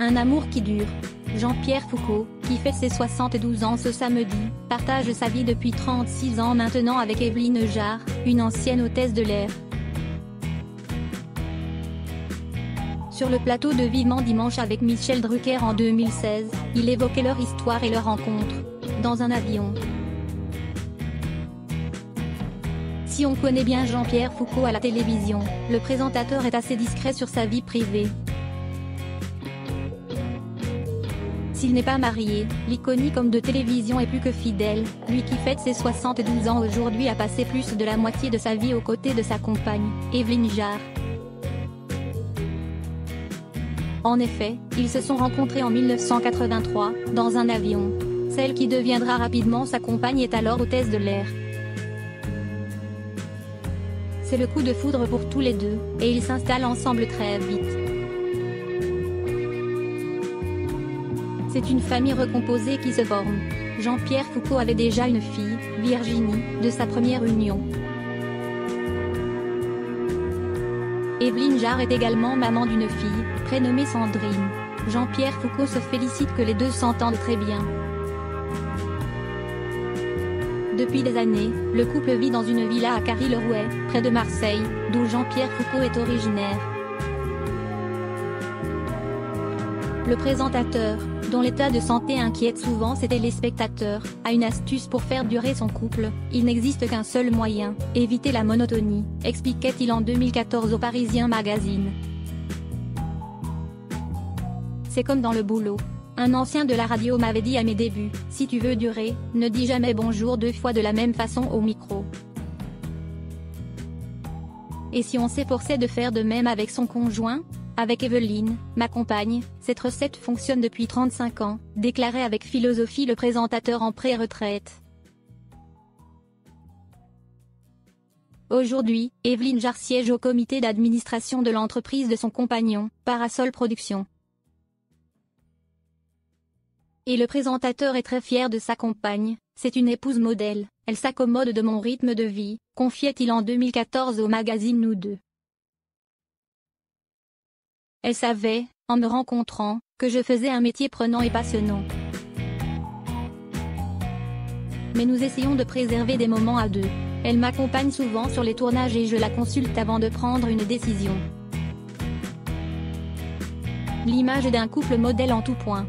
Un amour qui dure. Jean-Pierre Foucault, qui fête ses 72 ans ce samedi, partage sa vie depuis 36 ans maintenant avec Évelyne Jarre, une ancienne hôtesse de l'air. Sur le plateau de Vivement Dimanche avec Michel Drucker en 2016, il évoquait leur histoire et leur rencontre. Dans un avion. Si on connaît bien Jean-Pierre Foucault à la télévision, le présentateur est assez discret sur sa vie privée. S'il n'est pas marié, l'iconique homme de télévision est plus que fidèle, lui qui fête ses 72 ans aujourd'hui a passé plus de la moitié de sa vie aux côtés de sa compagne, Évelyne Jarre. En effet, ils se sont rencontrés en 1983, dans un avion. Celle qui deviendra rapidement sa compagne est alors hôtesse de l'air. C'est le coup de foudre pour tous les deux, et ils s'installent ensemble très vite. C'est une famille recomposée qui se forme. Jean-Pierre Foucault avait déjà une fille, Virginie, de sa première union. Évelyne Jarre est également maman d'une fille, prénommée Sandrine. Jean-Pierre Foucault se félicite que les deux s'entendent très bien. Depuis des années, le couple vit dans une villa à Carry-le-Rouet, près de Marseille, d'où Jean-Pierre Foucault est originaire. Le présentateur, dont l'état de santé inquiète souvent ses téléspectateurs, a une astuce pour faire durer son couple. Il n'existe qu'un seul moyen, éviter la monotonie, expliquait-il en 2014 au Parisien Magazine. C'est comme dans le boulot. Un ancien de la radio m'avait dit à mes débuts, si tu veux durer, ne dis jamais bonjour deux fois de la même façon au micro. Et si on s'efforçait de faire de même avec son conjoint ? Avec Évelyne, ma compagne, cette recette fonctionne depuis 35 ans, déclarait avec philosophie le présentateur en pré-retraite. Aujourd'hui, Évelyne Jarre siège au comité d'administration de l'entreprise de son compagnon, Parasol Productions. Et le présentateur est très fier de sa compagne, c'est une épouse modèle, elle s'accommode de mon rythme de vie, confiait-il en 2014 au magazine Nous Deux. Elle savait, en me rencontrant, que je faisais un métier prenant et passionnant. Mais nous essayons de préserver des moments à deux. Elle m'accompagne souvent sur les tournages et je la consulte avant de prendre une décision. L'image d'un couple modèle en tout point.